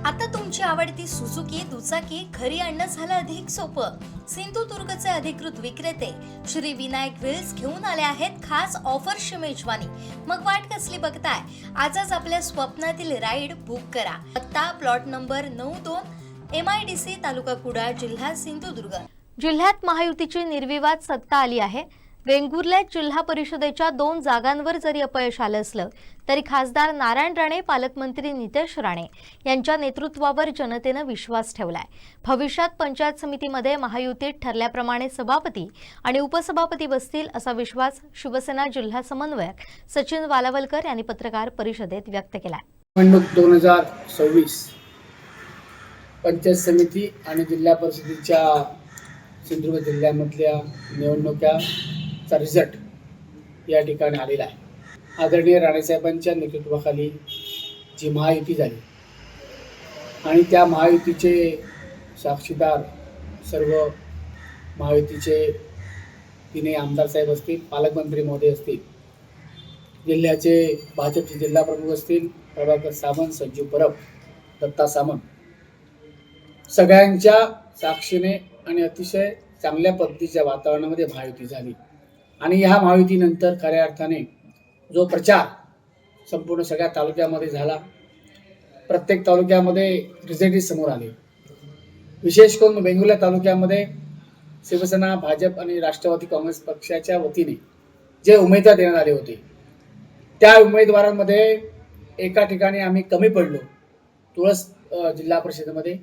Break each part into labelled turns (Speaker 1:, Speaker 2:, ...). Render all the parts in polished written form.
Speaker 1: आता तुमची आवडती सुझुकी दुचाकी घरी आणणं झालं अधिक सोपं. सिंधुदुर्गचे अधिकृत विक्रेते श्री विनायक व्हील्स घेऊन आले आहेत खास ऑफरची मेजवानी. मग वाट कसली बघताय? आजच आपल्या स्वप्नातील राईड बुक करा. पत्ता प्लॉट नंबर 92 MIDC तालुका कुडाळ जिल्हा सिंधुदुर्ग. जिल्ह्यात महायुतीची निर्विवाद सत्ता आली आहे. वेंगुर्ल्यात जिल्हा परिषदेच्या 2 जागांवर जरी अपयश आलं असलं तरी खासदार नारायण राणे, पालकमंत्री नितेश राणे यांच्या नेतृत्वावर जनतेनं विश्वास ठेवलाय. भविष्यात पंचायत समितीमध्ये महायुतीत ठरल्याप्रमाणे सभापती आणि उपसभापती बसतील असा विश्वास शिवसेना जिल्हा समन्वयक सचिन वालावलकर यांनी पत्रकार परिषदेत व्यक्त केलाय.
Speaker 2: निवडणूक 2026 पंचायत समिती आणि जिल्हा परिषदेच्या सिंधुदुर्ग जिल्ह्यामधल्या निवडणुकाचा रिझल्ट या ठिकाणी आलेला आहे. आदरणीय राणेसाहेबांच्या नेतृत्वाखाली जी महायुती झाली आणि त्या महायुतीचे साक्षीदार सर्व महायुतीचे तिन्ही आमदार साहेब असतील, पालकमंत्री महोदय असतील, जिल्ह्याचे भाजपचे जिल्हा प्रमुख असतील, प्रभाकर सावंत, संजीव परब, दत्ता सामंत, सगळ्यांच्या साक्षीने आणि अतिशय चांगल्या पद्धतीच्या वातावरणामध्ये महायुती झाली. आणि ह्या महायुतीनंतर खऱ्या अर्थाने जो प्रचार संपूर्ण सगळ्या तालुक्यामध्ये झाला, प्रत्येक तालुक्यामध्ये रिझल्ट समोर आले. विशेष करून वेंगुर्ला तालुक्यामध्ये शिवसेना, भाजप आणि राष्ट्रवादी काँग्रेस पक्षाच्या वतीने जे उमेदवार देण्यात आले होते त्या उमेदवारांमध्ये एका ठिकाणी आम्ही कमी पडलो, तुळस जिल्हा परिषदेमध्ये.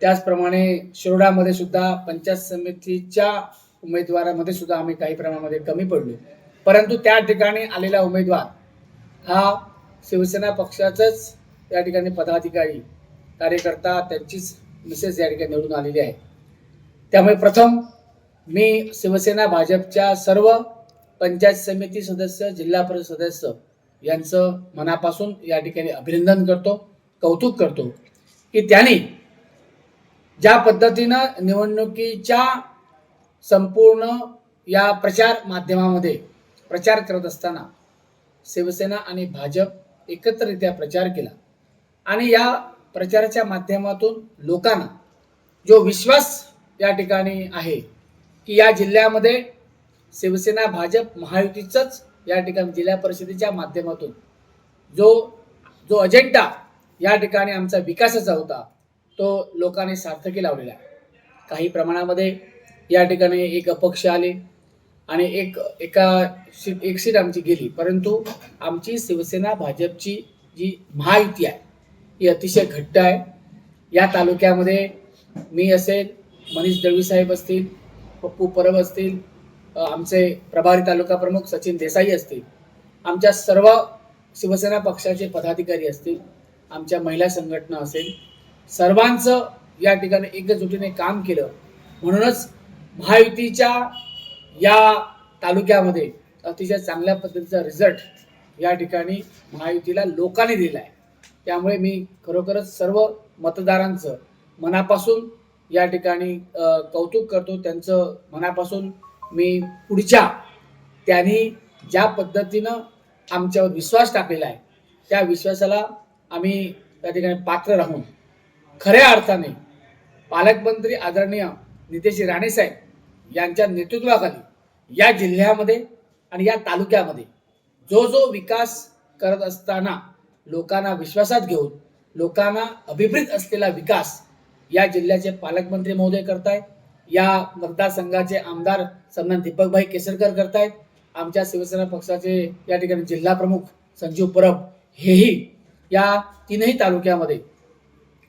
Speaker 2: त्याचप्रमाणे शिरोडामध्ये सुद्धा पंचायत समितीच्या उमेदवारामध्ये सुद्धा आम्ही काही प्रमाणामध्ये कमी पडलो. परंतु त्या ठिकाणी आलेला उमेदवार हा शिवसेना पक्षाचाच या ठिकाणी पदाधिकारी, कार्यकर्ता, त्यांचीच मिसेस या ठिकाणी निवडून आलेली आहे. त्यामुळे प्रथम मी शिवसेना भाजपच्या सर्व पंचायत समिती सदस्य, जिल्हा परिषद सदस्य यांचं मनापासून या ठिकाणी अभिनंदन करतो, कौतुक करतो की त्यांनी ज्या पद्धतीनं निवडणुकीच्या संपूर्ण या प्रचार माध्यमामध्ये प्रचार करत असताना शिवसेना आणि भाजप एकत्ररित्या प्रचार केला आणि या प्रचाराच्या माध्यमातून लोकांना जो विश्वास या ठिकाणी आहे की या जिल्ह्यामध्ये शिवसेना, भाजप, महायुतीचंच या ठिकाणी जिल्हा परिषदेच्या माध्यमातून जो अजेंडा या ठिकाणी आमचा विकासाचा होता तो लोकांनी सार्थकी लावलेला आहे. काही प्रमाणामध्ये या ठिकाणी एक अपक्ष आले आणि एक सीट आमची गेली, परंतु आमची शिवसेना भाजपची जी महायुती आहे ही अतिशय घट्ट आहे. या तालुक्यामध्ये मी असेल, मनीष दळवी साहेब असतील, पप्पू परब असतील, आमचे प्रभारी तालुका प्रमुख सचिन देसाई असतील, आमच्या सर्व शिवसेना पक्षाचे पदाधिकारी असतील, आमच्या महिला संघटना असेल, सर्वांचं या ठिकाणी एकजुटीने काम केलं. म्हणूनच महायुतीच्या या तालुक्यामध्ये अतिशय चांगल्या पद्धतीचा रिझल्ट या ठिकाणी महायुतीला लोकांनी दिला आहे. त्यामुळे मी खरोखरच सर्व मतदारांचं मनापासून या ठिकाणी कौतुक करतो. त्यांचं मनापासून मी पुढच्या त्यांनी ज्या पद्धतीनं आमच्यावर विश्वास टाकलेला आहे त्या विश्वासाला आम्ही त्या ठिकाणी पात्र राहून खऱ्या अर्थाने पालकमंत्री आदरणीय नितेश राणे साहेब यांच्या नेतृत्वाखाली या जिल्ह्यामध्ये आणि या तालुक्यामध्ये जो विकास करत असताना लोकांना विश्वासात घेऊन लोकांना अभिप्रेत असलेला विकास या जिल्ह्याचे पालकमंत्री महोदय करतायत, या मतदारसंघाचे आमदार सन्मान दीपकभाई केसरकर करतायत, आमच्या शिवसेना पक्षाचे या ठिकाणी जिल्हा प्रमुख संजीव परब हेही या तीनही तालुक्यामध्ये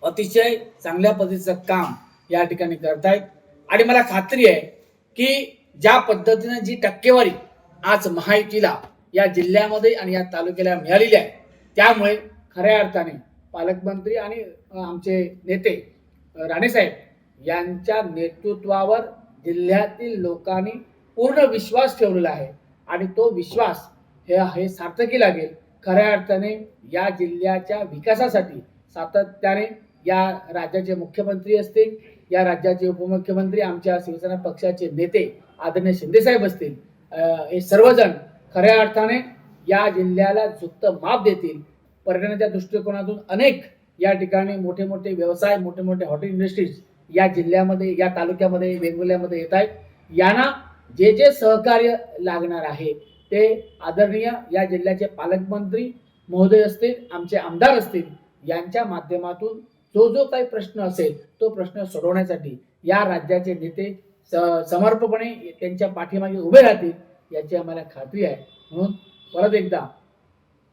Speaker 2: अतिशय चांगल्या पद्धतीचं काम या ठिकाणी करतायत. आणि मला खात्री आहे की ज्या पद्धतीने जी टक्केवारी आज महायुतीला या जिल्ह्यामध्ये आणि या तालुक्याला मिळालेली आहे त्यामुळे खऱ्या अर्थाने पालकमंत्री आणि आमचे नेते राणेसाहेब यांच्या नेतृत्वावर जिल्ह्यातील लोकांनी पूर्ण विश्वास ठेवलेला आहे आणि तो विश्वास हे सार्थकी लागेल. खऱ्या अर्थाने या जिल्ह्याच्या विकासासाठी सातत्याने या राज्याचे मुख्यमंत्री असतील, या राज्याचे उपमुख्यमंत्री, आमच्या शिवसेना पक्षाचे नेते आदरणीय शिंदेसाहेब असतील, हे सर्वजण खऱ्या अर्थाने या जिल्ह्याला झुकतं माप देतील. पर्यटनाच्या दृष्टिकोनातून अनेक या ठिकाणी मोठे मोठे व्यवसाय, मोठे मोठे हॉटेल इंडस्ट्रीज या जिल्ह्यामध्ये, या तालुक्यामध्ये, वेंगुर्ल्यामध्ये येत आहेत. यांना जे जे सहकार्य लागणार आहे ते आदरणीय या जिल्ह्याचे पालकमंत्री महोदय असतील, आमचे आमदार असतील, यांच्या माध्यमातून जो जो काही प्रश्न असेल तो प्रश्न सोडवण्यासाठी या राज्याचे नेते समर्पकपणे त्यांच्या पाठीमागे उभे राहतील याची आम्हाला खात्री आहे. म्हणून परत एकदा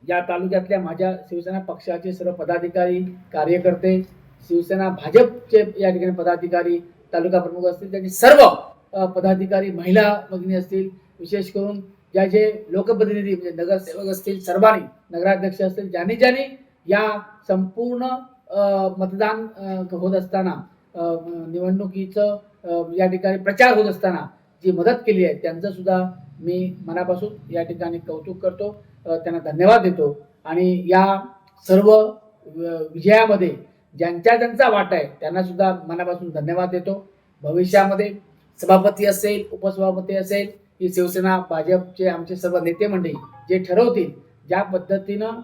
Speaker 2: या तालुक्यातल्या माझ्या शिवसेना पक्षाचे सर्व पदाधिकारी, कार्यकर्ते, शिवसेना भाजपचे या ठिकाणी पदाधिकारी, तालुका प्रमुख असतील, त्यांचे सर्व पदाधिकारी, महिला भगिनी असतील, विशेष करून ज्या जे लोकप्रतिनिधी म्हणजे नगरसेवक असतील, सर्वांनी, नगराध्यक्ष असतील, ज्यांनी ज्यांनी या संपूर्ण मतदान होत असताना, निवडणुकीचं या ठिकाणी प्रचार होत असताना जी मदत केली आहे त्यांचं सुद्धा मी मनापासून या ठिकाणी कौतुक करतो, त्यांना धन्यवाद देतो. आणि या सर्व विजयामध्ये ज्यांचा ज्यांचा वाटा आहे त्यांना सुद्धा मनापासून धन्यवाद देतो. भविष्यामध्ये सभापती असेल, उपसभापती असेल, ही शिवसेना भाजपचे आमचे सर्व नेते मंडळी जे ठरवतील, ज्या पद्धतीनं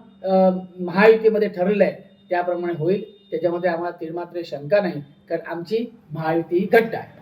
Speaker 2: महायुतीमध्ये ठरलेलं आहे त्याप्रमाणे होईल. त्याच्यामध्ये आम्हाला तीळमात्र शंका नाही, कारण आमची महायुती घट्ट आहे.